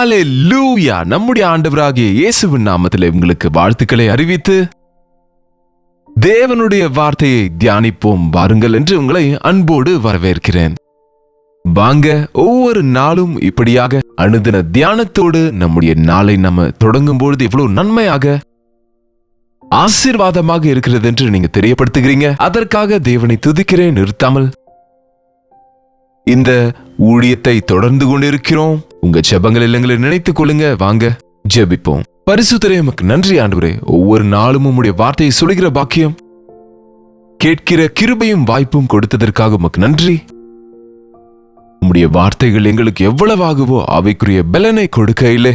ஹல்லேலூயா! நம்முடைய ஆண்டவராகிய இயேசுவின் நாமத்திலே உங்களுக்கு வாழ்த்துக்களை அறிவித்து தேவனுடைய வார்த்தையை தியானிப்போம் வாருங்கள் என்று உங்களை அன்போடு வரவேற்கிறேன். வாங்க, ஒவ்வொரு நாளும் இப்படியாக அனுதின தியானத்தோடு நம்முடைய நாளை நம்ம தொடங்கும் பொழுது எவ்வளவு நன்மையாக ஆசீர்வாதமாக இருக்கிறது என்று நீங்க தெரியப்படுத்துகிறீங்க. அதற்காக தேவனை துதிக்கிறேன் நிறுத்தாமல். இந்த ஊழியத்தை தொடர்ந்து கொண்டிருக்கிறோம். உங்க ஜெபங்கள் இல்லங்களை நினைத்துக் கொள்ளுங்க. வாங்க ஜெபிப்போம். பரிசுத்தரே, உமக்கு நன்றி ஆண்டவரே. ஒவ்வொரு நாளும் உம்முடைய வார்த்தையை சொல்கிற பாக்கியம், கேட்கிற கிருபையும் வாய்ப்பும் கொடுத்ததற்காக உமக்கு நன்றி. உம்முடைய வார்த்தைகள் எங்களுக்கு எவ்வளவாகவோ அவைக்குரிய பலனை கொடுக்கையிலே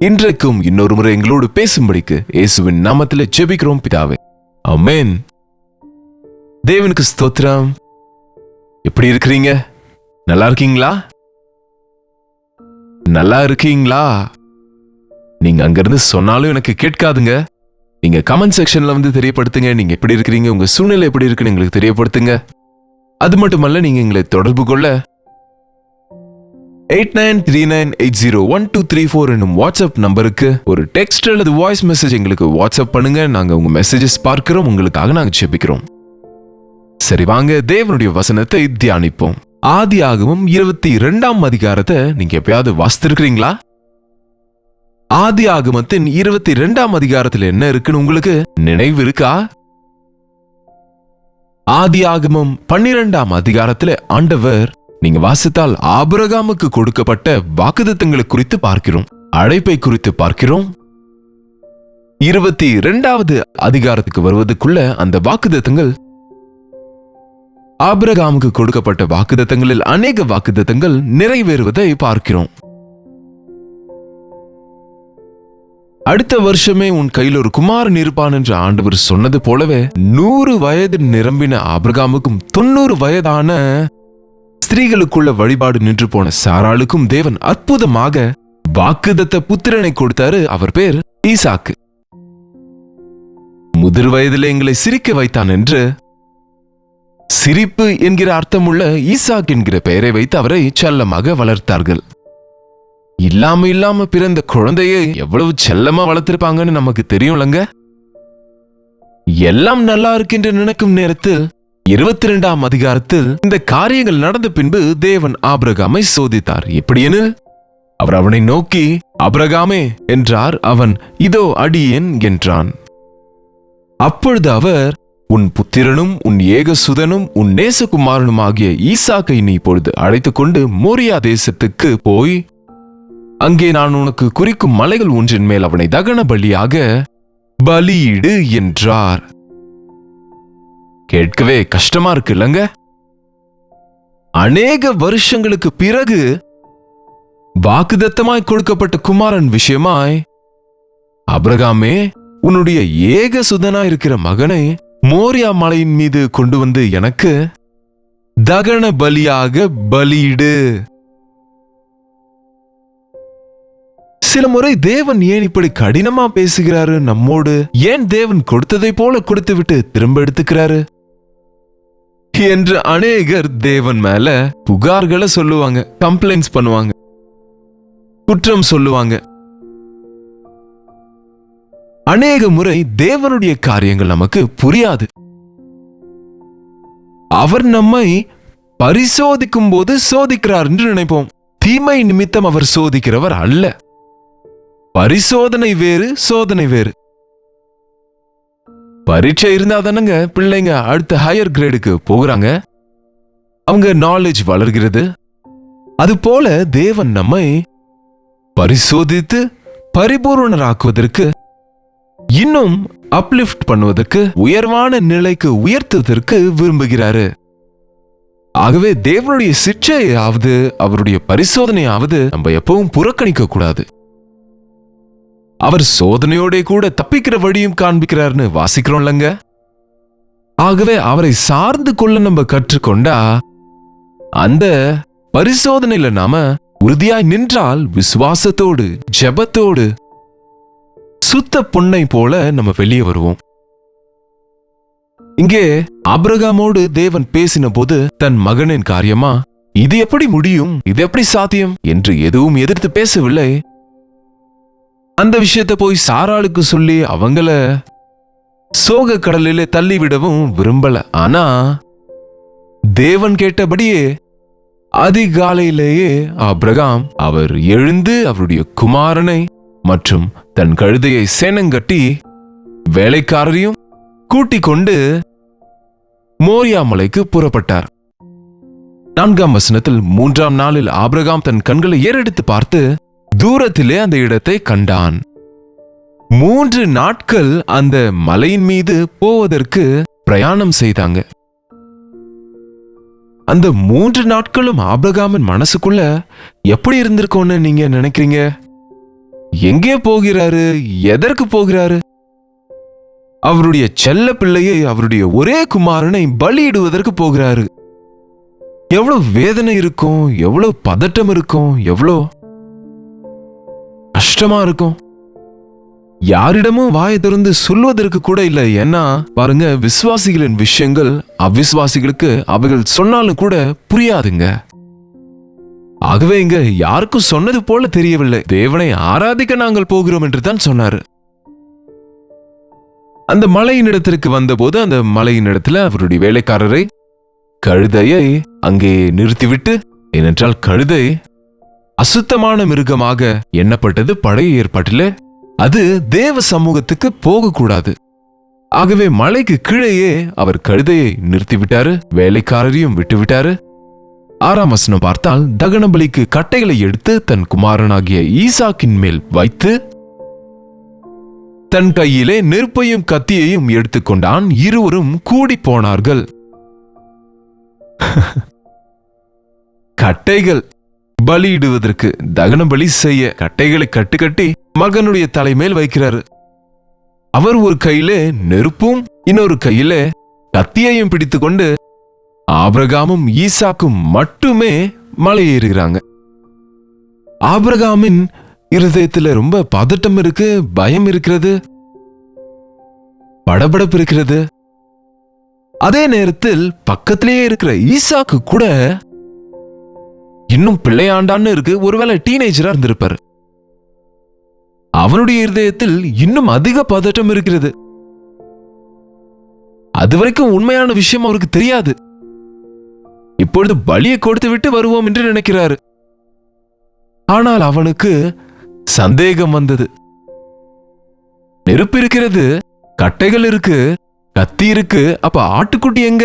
இன்றைக்கும் இன்னொரு முறை எங்களோடு பேசும்படிக்கு இயேசுவின் நாமத்திலே ஜெபிக்கிறோம் பிதாவே, ஆமென். தேவனுக்கு ஸ்தோத்திரம். எப்படி இருக்கிறீங்க? நல்லா இருக்கீங்களா? நல்லா இருக்கீங்களா? நீங்க அங்கிருந்து சொன்னாலும் எனக்கு கேட்காதுங்க. நீங்க கமெண்ட் செக்ஷன்ல வந்து தெரியப்படுத்துங்க. நீங்க எப்படி இருக்கிறீங்க, உங்க சூழ்நிலை எப்படி இருக்குன்னு எங்களுக்கு தெரியப்படுத்துங்க. அது மட்டுமல்ல, நீங்க எங்களை தொடர்பு கொள்ள 8939801234 என்னும் வாட்ஸ்அப் நம்பருக்கு ஒரு டெக்ஸ்ட் அல்லது வாய்ஸ் மெசேஜ் எங்களுக்கு வாட்ஸ்அப் பண்ணுங்க. நாங்க உங்க மெசேஜஸ் பார்க்கிறோம், உங்களுக்காக நாங்க ஜெபிக்கிறோம். சரி, வாங்க தேவனுடைய வசனத்தை தியானிப்போம். ஆதியாகமம் 22ஆம் அதிகாரத்தை நீங்க எப்பயாவது வாசித்திருக்கிறீங்களா? ஆதியாகமத்தின் 22ஆம் அதிகாரத்தில் என்ன இருக்குன்னு உங்களுக்கு நினைவு இருக்கா? ஆதியாகமம் 12ஆம் அதிகாரத்தில் ஆண்டவர், நீங்க வாசித்தால், ஆபிரகாமுக்கு கொடுக்கப்பட்ட வாக்குத்தத்தங்களை குறித்து பார்க்கிறோம், அழைப்பை குறித்து பார்க்கிறோம். 22வது அதிகாரத்துக்கு வருவதற்குள்ள அந்த வாக்குத்தத்தங்கள், ஆபிரகாமுக்கு கொடுக்கப்பட்ட வாக்குத்தத்தங்களில் அநேக வாக்குத்தத்தங்கள் நிறைவேறுவதை பார்க்கிறோம். அடுத்த வருஷமே உன் கையில் ஒரு குமாரன் இருப்பான் என்று ஆண்டவர் சொன்னது போலவே 100 வயது நிரம்பின ஆபிரகாமுக்கும் 90 வயதான ஸ்திரீகளுக்குள்ள வழிபாடு நின்று போன சாராளுக்கும் தேவன் அற்புதமாக வாக்குத்தத்த புத்திரனை கொடுத்தாரு. அவர் பேர் ஈசாக்கு. முதிர் வயதிலே எங்களை சிரிக்க வைத்தான் என்று, சிரிப்பு என்கிற அர்த்தமுள்ள ஈசாக் என்கிற பெயரை வைத்து அவரை செல்லமாக வளர்த்தார்கள். இல்லாம பிறந்த குழந்தையை எவ்வளவு செல்லமா வளர்த்திருப்பாங்கன்னு நமக்கு தெரியும்லங்க. எல்லாம் நல்லா இருக்கின்ற நினைக்கும் நேரத்தில் 22ஆம் அதிகாரத்தில் இந்த காரியங்கள் நடந்த பின்பு தேவன் ஆபிரகாமை சோதித்தார். எப்படியெனில், அவர் அவனை நோக்கி, ஆபிரகாமே என்றார். அவன், இதோ அடியேன் என்றான். அப்பொழுது அவர், உன் புத்திரனும் உன் ஏகசுதனும் உன் நேசகுமாரனும் ஆகிய ஈசாக்கை நீ இப்பொழுது அழைத்துக் கொண்டு மோரியா தேசத்துக்கு போய் அங்கே நான் உனக்கு குறிக்கும் மலைகள் ஒன்றின் மேல் அவனை தகன பலியாக பலியிடு என்றார். கேட்கவே கஷ்டமா இருக்கு இல்லங்க? அநேக வருஷங்களுக்கு பிறகு வாக்குத்தத்தமாய் கொடுக்கப்பட்ட குமாரன் விஷயமாய், ஆபிரகாமே, உன்னுடைய ஏகசுதனாய் இருக்கிற மகனை மோரியா மலையின் மீது கொண்டு வந்து எனக்கு தகன பலியாக பலியிடு. சில முறை தேவன் ஏன் இப்படி கடினமா பேசுகிறாரு நம்மோடு? ஏன் தேவன் கொடுத்ததை போல கொடுத்து விட்டு திரும்ப எடுத்துக்கிறாரு என்று அநேகர் தேவன் மேல புகார்களை சொல்லுவாங்க, கம்ப்ளைண்ட்ஸ் பண்ணுவாங்க, குற்றம் சொல்லுவாங்க. அநேக முறை தேவனுடைய காரியங்கள் நமக்கு புரியாது. அவர் நம்மை பரிசோதிக்கும் போது சோதிக்கிறார் என்று நினைப்போம். தீமை நிமித்தம் அவர் சோதிக்கிறவர் அல்ல. பரிசோதனை வேறு, சோதனை வேறு. பரீட்சை இருந்தா தானங்க பிள்ளைங்க அடுத்த ஹையர் கிரேடுக்கு போகிறாங்க, அவங்க நாலேஜ் வளர்கிறது. அது போல தேவன் நம்மை பரிசோதித்து பரிபூர்ணராக்குவதற்கு, இன்னும் அப்லிஃப்ட் பண்ணுவதற்கு, உயர்வான நிலைக்கு உயர்த்துவதற்கு விரும்புகிறாரு. ஆகவே தேவனுடைய சிட்சையாவது அவருடைய பரிசோதனையாவது நம்ம எப்பவும் புறக்கணிக்க கூடாது. அவர் சோதனையோட கூட தப்பிக்கிற வழியும் காண்பிக்கிறார்னு வாசிக்கிறோம்லங்க. ஆகவே அவரை சார்ந்து கொள்ள நம்ம கற்றுக்கொண்டா, அந்த பரிசோதனையில நாம உறுதியாய் நின்றால், விசுவாசத்தோடு ஜெபத்தோடு சுத்த பொன்னை போல நம்ம வெளியே வருவோம். இங்கே ஆபிரகாமோடு தேவன் பேசின போது தன் மகனின் காரியமா இது எப்படி முடியும், இது எப்படி சாத்தியம் என்று எதுவும் எதிர்த்து பேசவில்லை. அந்த விஷயத்தை போய் சாராளுக்கு சொல்லி அவங்கள சோக கடலிலே தள்ளிவிடவும் விரும்பல. ஆனா தேவன் கேட்டபடியே அதிகாலையிலேயே ஆபிரகாம் அவர் எழுந்து அவருடைய குமாரனை மற்றும் தன் கழுதையை சேனங்கட்டி வேலைக்காரரையும் கூட்டிக் கொண்டு மோரியா மலைக்கு புறப்பட்டார். 4ஆம் வசனத்தில் 3ஆம் நாளில் ஆபிரகாம் தன் கண்களை ஏறெடுத்து பார்த்து தூரத்திலே அந்த இடத்தை கண்டான். 3 நாட்கள் அந்த மலையின் மீது போவதற்கு பிரயாணம் செய்தாங்க. அந்த 3 நாட்களும் ஆபிரகாமின் மனசுக்குள்ள எப்படி இருந்திருக்கும்னு நீங்க நினைக்கிறீங்க? எங்கே போகிறாரு, எதற்கு போகிறாரு? அவருடைய செல்ல பிள்ளையை, அவருடைய ஒரே குமாரனை பலியிடுவதற்கு போகிறாரு. எவ்வளவு வேதனை இருக்கும், எவ்வளவு பதட்டம் இருக்கும், எவ்வளவு கஷ்டமா இருக்கும். யாரிடமும் வாயை திறந்து சொல்வதற்கு கூட இல்லை. ஏன்னா பாருங்க, விசுவாசிகளின் விஷயங்கள் அவிசுவாசிகளுக்கு அவைகள் சொன்னாலும் கூட புரியாதுங்க. ஆகவே இங்க யாருக்கும் சொன்னது போல தெரியவில்லை. தேவனை ஆராதிக்க நாங்கள் போகிறோம் என்று தான் சொன்னாரு. அந்த மலையின் இடத்திற்கு வந்தபோது அந்த மலையின் இடத்துல அவருடைய வேலைக்காரரை கழுதையை அங்கே நிறுத்திவிட்டு, ஏனென்றால் கழுதை அசுத்தமான மிருகமாக எண்ணப்பட்டது பழைய ஏற்பாட்டிலே. அது தேவ சமூகத்துக்கு போகக்கூடாது. ஆகவே மலைக்கு கீழேயே அவர் கழுதையை நிறுத்திவிட்டாரு, வேலைக்காரரையும் விட்டுவிட்டாரு. 6ஆம் வசனம் பார்த்தால், தகன பலிக்கு கட்டைகளை எடுத்து தன் குமாரனாகிய ஈசாக்கின் மேல் வைத்து தன் கையிலே நெருப்பையும் கத்தியையும் எடுத்துக்கொண்டான். இருவரும் கூடி போனார்கள். கட்டைகள் பலியிடுவதற்கு, தகன பலி செய்ய கட்டைகளை கட்டி மகனுடைய தலைமேல் வைக்கிறாரு. அவர் ஒரு கையிலே நெருப்பும் இன்னொரு கையிலே கத்தியையும் பிடித்துக்கொண்டு ஆபிரகாமும் ஈசாக்கும் மட்டுமே மலை ஏறுகிறாங்க. ஆபிரகாமின் இருதயத்துல ரொம்ப பதட்டம் இருக்கு, பயம் இருக்கிறது, படபடப்பு இருக்கிறது. அதே நேரத்தில் பக்கத்திலேயே இருக்கிற ஈசாக்கு கூட இன்னும் பிள்ளையாண்டான்னு இருக்கு. ஒருவேளை டீனேஜரா இருந்திருப்பாரு. அவனுடைய இருதயத்தில் இன்னும் அதிக பதட்டம் இருக்கிறது. அதுவரைக்கும் உண்மையான விஷயம் அவருக்கு தெரியாது. இப்பொழுது பலியை கொடுத்து விட்டு வருவோம் என்று நினைக்கிறாரு. ஆனால் அவனுக்கு சந்தேகம் வந்தது. நெருப்பு இருக்கிறது, கட்டைகள் இருக்கு, கத்தி இருக்கு, அப்ப ஆட்டுக்குட்டி எங்க?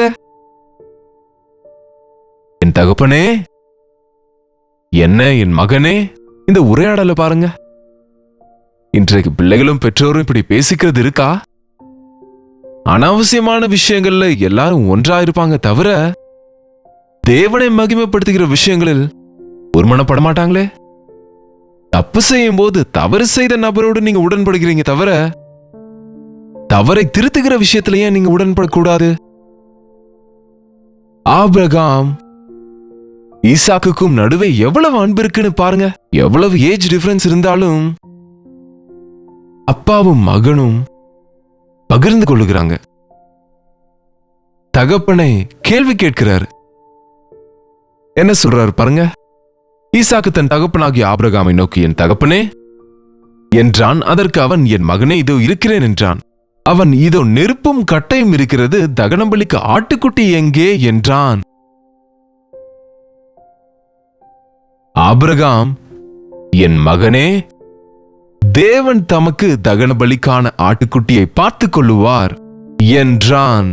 என் தகப்பனே, என்ன என் மகனே? இந்த உரையாடலை பாருங்க. இன்றைக்கு பிள்ளைகளும் பெற்றோரும் இப்படி பேசிக்கிறது இருக்கா? அனாவசியமான விஷயங்கள்ல எல்லாரும் ஒன்றா இருப்பாங்க தவிர தேவனை மகிமைப்படுத்துகிற விஷயங்களில் ஒருமனப்பட மாட்டாங்களே. தப்பு செய்யும் போது தவறு செய்த நபரோடு நீங்க உடன்படுகிறீங்க தவிர தவறை திருத்துகிற விஷயத்திலேயே நீங்க உடன்படக்கூடாது. ஆபிரகாம் ஈசாக்குக்கும் நடுவே எவ்வளவு அன்பு இருக்குன்னு பாருங்க. எவ்வளவு ஏஜ் டிஃபரன்ஸ் இருந்தாலும் அப்பாவும் மகனும் பகிர்ந்து கொள்ளுகிறாங்க. தகப்பனை கேள்வி கேட்கிறாரு. என்ன சொல்றாரு பாருங்க. ஈசாக்கு தன் தகப்பனாகிய ஆபிரகாமை நோக்கி, என் தகப்பனே என்றான். அதற்கு அவன், என் மகனே, இதோ இருக்கிறேன் என்றான். அவன், இதோ நெருப்பும் கட்டையும் இருக்கிறது, தகனபலிக்கு ஆட்டுக்குட்டி எங்கே என்றான். ஆபிரகாம், என் மகனே, தேவன் தமக்கு தகன பலிக்கான ஆட்டுக்குட்டியை பார்த்துக் கொள்ளுவார் என்றான்.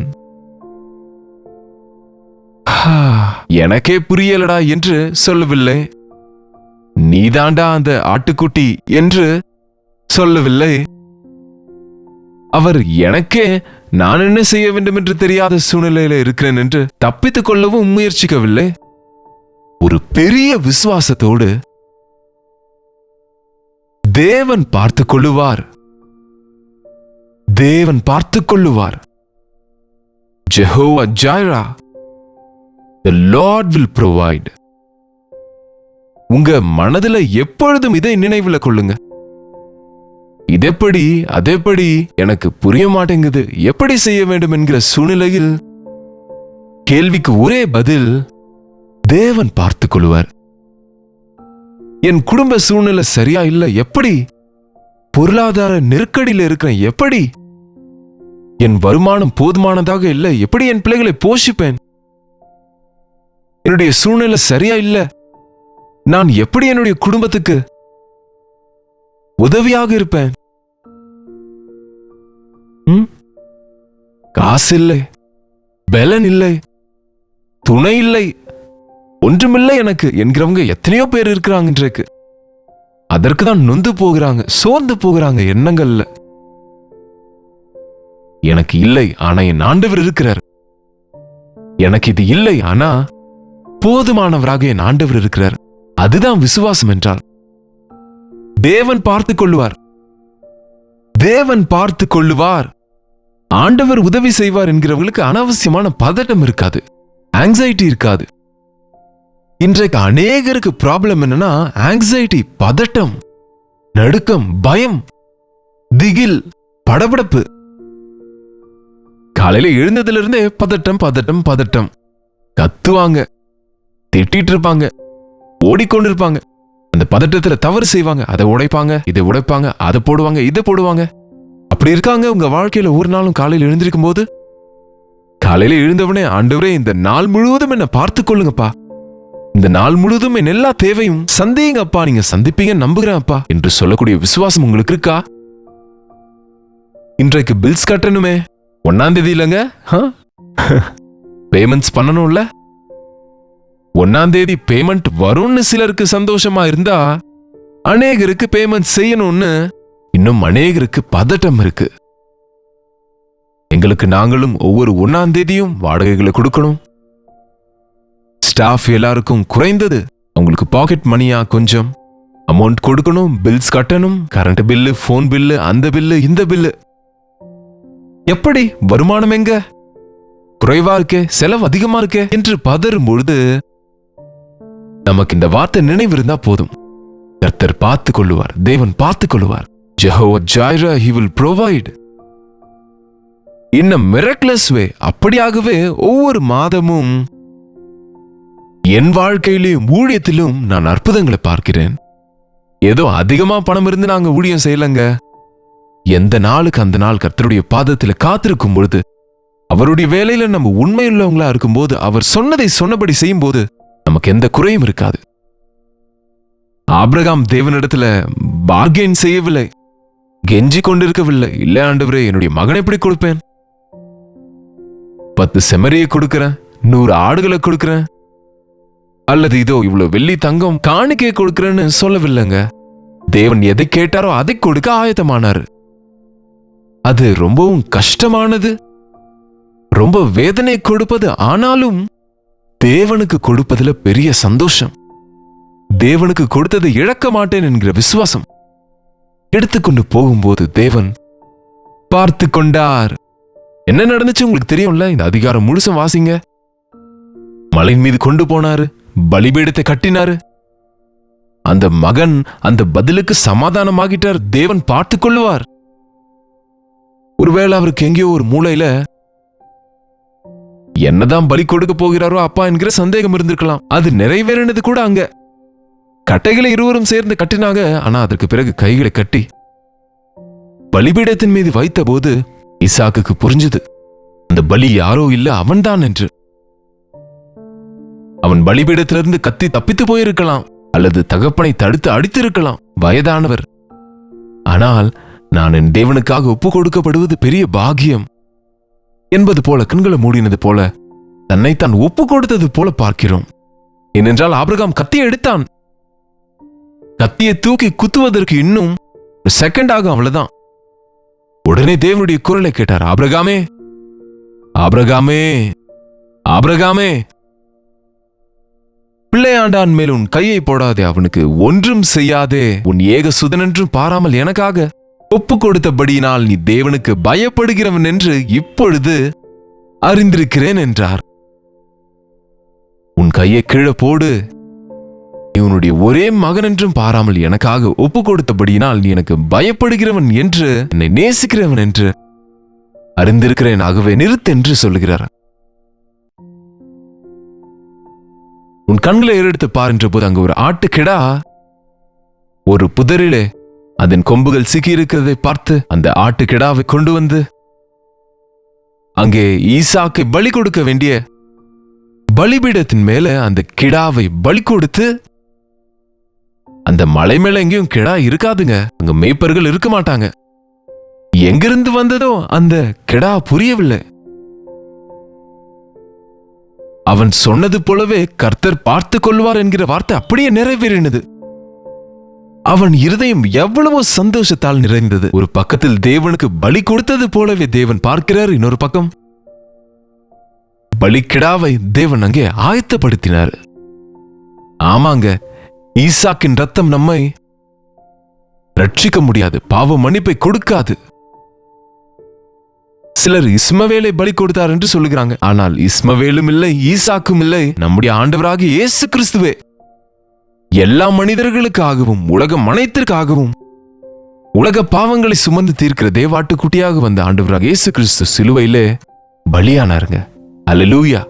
எனக்கே புரியலடா என்று சொல்லவில்லை. நீதாண்டா அந்த ஆட்டுக்குட்டி என்று சொல்லவில்லை. அவர் எனக்கே நான் என்ன செய்ய வேண்டும் என்று தெரியாத சூழ்நிலையில இருக்கிறேன் என்று தப்பித்துக் கொள்ளவும் முயற்சிக்கவில்லை. ஒரு பெரிய விசுவாசத்தோடு தேவன் பார்த்துக் கொள்ளுவார், தேவன் பார்த்துக் கொள்ளுவார். Jehovah Jireh, the Lord will provide. உங்க மனதில் எப்பொழுதும் இதை நினைவில் கொள்ளுங்க. இதெப்படி அதெப்படி எனக்கு புரிய மாட்டேங்குது, எப்படி செய்ய வேண்டும் என்கிற சூழ்நிலையில் கேள்விக்கு ஒரே பதில், தேவன் பார்த்துக் கொள்வார். என் குடும்ப சூழ்நிலை சரியா இல்ல, எப்படி? பொருளாதார நெருக்கடியில் இருக்கிறேன், எப்படி? என் வருமானம் போதுமானதாக இல்லை, எப்படி என் பிள்ளைகளை போஷிப்பேன்? என்னுடைய சூழ்நிலை சரியா இல்ல, நான் எப்படி என்னுடைய குடும்பத்துக்கு உதவியாக இருப்பேன்? காசு இல்லை, பலன் இல்லை, துணை இல்லை, ஒன்றுமில்லை எனக்கு என்கிறவங்க எத்தனையோ பேர் இருக்கிறாங்க இன்றைக்கு. அதற்கு தான் நொந்து போகிறாங்க, சோர்ந்து போகிறாங்க எண்ணங்கள்ல. எனக்கு இல்லை, ஆனா என் ஆண்டவர் இருக்கிறார். எனக்கு இது இல்லை, ஆனா போதுமானவராக என் ஆண்டவர் இருக்கிறார். அதுதான் விசுவாசம் என்றால். தேவன் பார்த்துக் கொள்வார், தேவன் பார்த்துக் கொள்ளுவார், ஆண்டவர் உதவி செய்வார் என்கிறவங்களுக்கு அனாவசியமான பதட்டம் இருக்காது, ஆங்ஸைட்டி இருக்காது. இன்றைக்கு அநேகருக்கு ப்ராப்ளம் என்னன்னா ஆங்ஸைட்டி, பதட்டம், நடுக்கம், பயம், திகில், படபடப்பு. காலையில எழுந்ததிலிருந்தே பதட்டம் பதட்டம் பதட்டம். கத்துவாங்க, திட்டிட்டு இருப்பாங்க, ஓடிக்கொண்டிருப்பாங்க. அந்த பதட்டத்துல தவறு செய்வாங்க, அதை உடைப்பாங்க, இதை உடைப்பாங்க, அதை போடுவாங்க, இதை போடுவாங்க. அப்படி இருக்காங்க உங்க வாழ்க்கையில ஒரு நாளும் காலையில் எழுந்திருக்கும் போது, காலையில எழுந்தவனே ஆண்டவரே இந்த நாள் முழுவதும் என்ன பார்த்துக் கொள்ளுங்கப்பா, இந்த நாள் முழுவதும் என் எல்லா தேவையும் சந்தேகப்பா, நீங்க சந்திப்பீங்க நம்புகிறேன் அப்பா என்று சொல்லக்கூடிய விசுவாசம் உங்களுக்கு இருக்கா? இன்றைக்கு பில்ஸ் கட்டணுமே, 1ஆம் தேதி இல்லைங்க, பேமெண்ட்ஸ் பண்ணணும்ல. 1ஆம் தேதி பேமெண்ட் வரும்னு சிலருக்கு சந்தோஷமா இருந்தா, அநேகருக்கு பேமெண்ட் செய்யணும்னு இன்னும் அநேகருக்கு பதட்டம் இருக்கு. எங்களுக்கு நாங்களும் ஒவ்வொரு 1ஆம் தேதியும் வாடகைகளை கொடுக்கணும். ஸ்டாஃப் எல்லாருக்கும் குறைந்தது அவங்களுக்கு பாக்கெட் மணியா கொஞ்சம் அமௌண்ட் கொடுக்கணும், பில்ஸ் கட்டணும், கரண்ட் பில்லு, போன் பில்லு, அந்த பில்லு, இந்த பில்லு. எப்படி? வருமானம் எங்க? குறைவா இருக்கே, செலவு அதிகமா இருக்கே என்று பதறும் பொழுது நமக்கு இந்த வார்த்தை நினைவு இருந்தா போதும். கர்த்தர் பார்த்துக் கொள்ளுவார், தேவன் பார்த்துக் கொள்ளுவார். Jehovah Jireh, he will provide in a miraculous way. அப்படியாகவே ஒவ்வொரு மாதமும் என் வாழ்க்கையிலும் ஊழியத்திலும் நான் அற்புதங்களை பார்க்கிறேன். ஏதோ அதிகமா பணம் இருந்து நாங்க ஊழியம் செய்யலங்க. எந்த நாளுக்கு அந்த நாள் கர்த்தருடைய பாதத்துல காத்திருக்கும் பொழுது, அவருடைய வேலையில நம்ம உண்மையுள்ளவங்களா இருக்கும்போது, அவர் சொன்னதை சொன்னபடி செய்யும் போது நமக்கு எந்த குறையும் இருக்காது. ஆபிரகாம் தேவனிடத்துல பார்கெயின் செய்யவில்லை, கெஞ்சி கொண்டிருக்கவில்லை. இல்ல ஆண்டவரே, என்னுடைய மகனை எப்படி கொடுப்பேன்? 10 செமரியை கொடுக்கிறேன், 100 ஆடுகளை கொடுக்கிறேன், அல்லது இதோ இவ்வளவு வெள்ளி தங்கம் காணிக்கை கொடுக்கிறேன்னு சொல்லவில்லைங்க. தேவன் எதை கேட்டாரோ அதை கொடுக்க ஆயத்தமானாரு. அது ரொம்பவும் கஷ்டமானது, ரொம்ப வேதனை கொடுப்பது. ஆனாலும் தேவனுக்கு கொடுப்பதுல பெரிய சந்தோஷம். தேவனுக்கு கொடுத்ததை இழக்க மாட்டேன் என்கிற விசுவாசம். எடுத்துக்கொண்டு போகும்போது தேவன் பார்த்து கொண்டார். என்ன நடந்துச்சு உங்களுக்கு தெரியும்ல, இந்த அதிகாரம் முழுசும் வாசிங்க. மலையின் மீது கொண்டு போனாரு, பலிபீடத்தை கட்டினாரு. அந்த மகன் அந்த பதிலுக்கு சமாதானமாகிட்டார். தேவன் பார்த்துக் கொள்ளுவார். ஒருவேளை அவருக்கு எங்கேயோ ஒரு மூலையில என்னதான் பலி கொடுக்க போகிறாரோ அப்பா என்கிற சந்தேகம் இருந்திருக்கலாம். அது நிறைவேறினது கூட அங்க. கட்டைகளை இருவரும் சேர்ந்து கட்டினாங்க. ஆனா அதற்கு பிறகு கைகளை கட்டி பலிபீடத்தின் மீது வைத்த போது ஈசாக்குக்கு புரிஞ்சது, அந்த பலி யாரோ இல்ல, அவன்தான் என்று. அவன் பலிபீடத்திலிருந்து கத்தி தப்பித்து போயிருக்கலாம், அல்லது தகப்பனை தடுத்து அடித்திருக்கலாம், வயதானவர். ஆனால் நான் என் தேவனுக்காக ஒப்பு கொடுக்கப்படுவது பெரிய பாக்கியம் என்பது போல, கண்களை மூடினது போல, தன்னைத்தான் ஒப்பு கொடுத்தது போல பார்க்கிறோம். ஏனென்றால் ஆபிரகாம் கத்தியை எடுத்தான். கத்தியை தூக்கி குத்துவதற்கு இன்னும் ஒரு செகண்ட் ஆகும், அவ்வளவுதான். உடனே தேவனுடைய குரலை கேட்டார், ஆபிரகாமே, ஆபிரகாமே, ஆபிரகாமே, பிள்ளையாண்டான் மேல் உன் கையை போடாதே, அவனுக்கு ஒன்றும் செய்யாதே, உன் ஏக சுதனென்றும் பாராமல் எனக்காக ஒப்பு கொடுத்தபடியினால் நீ தேவனுக்கு பயப்படுகிறவன் என்று இப்பொழுது அறிந்திருக்கிறேன் என்றார். உன் கையை கீழே போடு, நீ உன்னுடைய ஒரே மகன் என்றும் பாராமல் எனக்காக ஒப்பு கொடுத்தபடியினால் நீ எனக்கு பயப்படுகிறவன் என்று, என்னை நேசிக்கிறவன் என்று அறிந்திருக்கிறேன், ஆகவே நிறுத்து என்று சொல்லுகிறார். உன் கண்களை ஏறெடுத்து பாருன்ற போது அங்கு ஒரு ஆட்டுக்கிடா ஒரு புதரிலே அதன் கொம்புகள் சிக்கி இருக்கிறதை பார்த்து அந்த ஆட்டுக்கிடாவை கொண்டு வந்து அங்கே ஈசாக்கை பலி கொடுக்க வேண்டிய பலிபீடத்தின் மேல அந்த கிடாவை பலி கொடுத்து, அந்த மலை மேல எங்கேயும் கிடா இருக்காதுங்க, அங்க மேய்ப்பர்கள் இருக்க மாட்டாங்க. எங்கிருந்து வந்ததோ அந்த கிடா புரியவில்லை. அவன் சொன்னது போலவே கர்த்தர் பார்த்து கொள்வார் என்கிற வார்த்தை அப்படியே நிறைவேறினது. அவன் இருதயம் எவ்வளவோ சந்தோஷத்தால் நிறைந்தது. ஒரு பக்கத்தில் தேவனுக்கு பலி கொடுத்தது போலவே தேவன் பார்க்கிறார், இன்னொரு பக்கம் பலிக்கிடாவை தேவன் அங்கே ஆயத்தப்படுத்தினார். ஆமாங்க, ஈசாக்கின் ரத்தம் நம்மை ரட்சிக்க முடியாது, பாவ மன்னிப்பை கொடுக்காது. சிலர் இஸ்மவேலை பலி கொடுத்தார் என்று சொல்லுகிறாங்க. ஆனால் இஸ்மவேலும் இல்லை, ஈசாக்கும் இல்லை, நம்முடைய ஆண்டவராகிய இயேசு கிறிஸ்துவே எல்லா மனிதர்களுக்காகவும் உலகம் அனைத்திற்காகவும் உலக பாவங்களை சுமந்து தீர்க்கிற தேவாட்டுக்குட்டியாக வந்த ஆண்டவராக இயேசு கிறிஸ்து சிலுவையிலே பலியானாருங்க. அல்லேலூயா.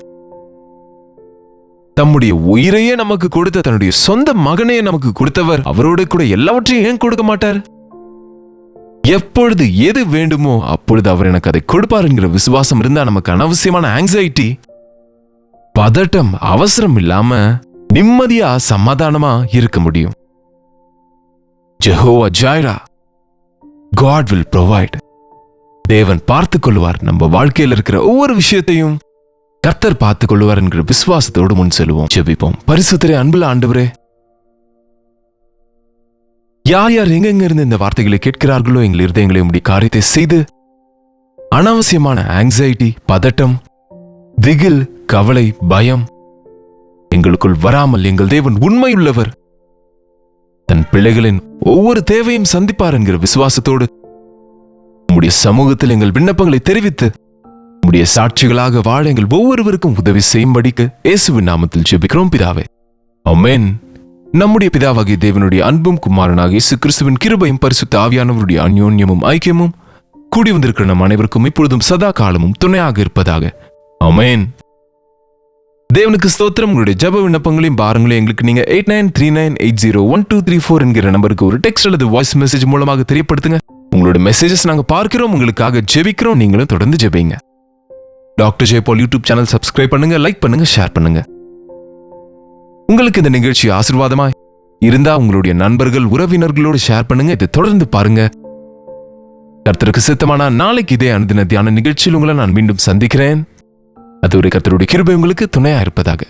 தம்முடைய உயிரையே நமக்கு கொடுத்த, தன்னுடைய சொந்த மகனையே நமக்கு கொடுத்தவர் அவரோட கூட எல்லாவற்றையும் ஏன் கொடுக்க மாட்டார்? எப்பொழுது எது வேண்டுமோ அப்பொழுது அவர் எனக்கு அதை கொடுப்பார் என்கிற விசுவாசம் இருந்தா நமக்கு அனாவசியமான ஆங்ஸைட்டி, பதட்டம், அவசரம் இல்லாம நிம்மதியா சமாதானமா இருக்க முடியும். Jehovah ஜாயிரா, God will provide. தேவன் பார்த்துக் கொள்வார். நம்ம வாழ்க்கையில் இருக்கிற ஒவ்வொரு விஷயத்தையும் கர்த்தர் பார்த்துக் கொள்வார் என்கிற விசுவாசத்தோடு முன் செல்வோம். ஜெபிப்போம். பரிசுத்தரே, அன்புள்ள ஆண்டவரே, யார் யார் எங்கெங்க இருந்து இந்த வார்த்தைகளை கேட்கிறார்களோ எங்கள் இருதயங்களை உம்முடைய காரியத்தை செய்து அனாவசியமான ஆங்ஸைட்டி, பதட்டம், திகில், கவலை, பயம் எங்களுக்குள் வராமல் எங்கள் தேவன் உண்மையுள்ளவர், தன் பிள்ளைகளின் ஒவ்வொரு தேவையும் சந்திப்பார் என்கிற விசுவாசத்தோடு உம்முடைய சமூகத்தில் எங்கள் விண்ணப்பங்களை தெரிவித்து உம்முடைய சாட்சிகளாக வாழ எங்கள் ஒவ்வொருவருக்கும் உதவி செய்யும்படிக்கு இயேசுவின் நாமத்தில் ஜெபிக்கிறோம் பிதாவே. ஆமென். நம்முடைய பிதாவாகிய தேவனுடைய அன்பும் குமாரனாக இயேசு கிறிஸ்துவின் கிருபையும் பரிசுத்த ஆவியானவருடைய அந்யோன்யமும் ஐக்கியமும் கூடி வந்திருக்கிற நம் அனைவருக்கும் இப்பொழுதும் சதா காலமும் துணையாக இருப்பதாக. ஆமென். தேவனுக்கு ஸ்தோத்திரம். உங்களுடைய ஜெப விண்ணப்பங்களையும் பாரங்களையும் எங்களுக்கு நீங்க 8939801234 என்கிற நம்பருக்கு ஒரு டெக்ஸ்ட் அல்லது வாய்ஸ் மெசேஜ் மூலமாக தெரியப்படுத்துங்க. உங்களோட மெசேஜஸ் நாங்க பார்க்கிறோம், உங்களுக்காக ஜெபிக்கிறோம். நீங்களும் தொடர்ந்து ஜெபிங்க. டாக்டர் ஜெய பால் யூடியூப் சேனல் சப்ஸ்கிரைப் பண்ணுங்க, லைக் பண்ணுங்க, ஷேர் பண்ணுங்க. உங்களுக்கு இந்த நிகழ்ச்சி ஆசீர்வாதமாய் இருந்தா உங்களுடைய நண்பர்கள், உறவினர்களோடு ஷேர் பண்ணுங்க. இதை தொடர்ந்து பாருங்க. கர்த்தருக்கு சித்தமான நாளைக்கு இதே அனுதின தியான நிகழ்ச்சியில் உங்களை நான் மீண்டும் சந்திக்கிறேன். அதுவரை கர்த்தருடைய கிருபை உங்களுக்கு துணையா இருப்பதாக.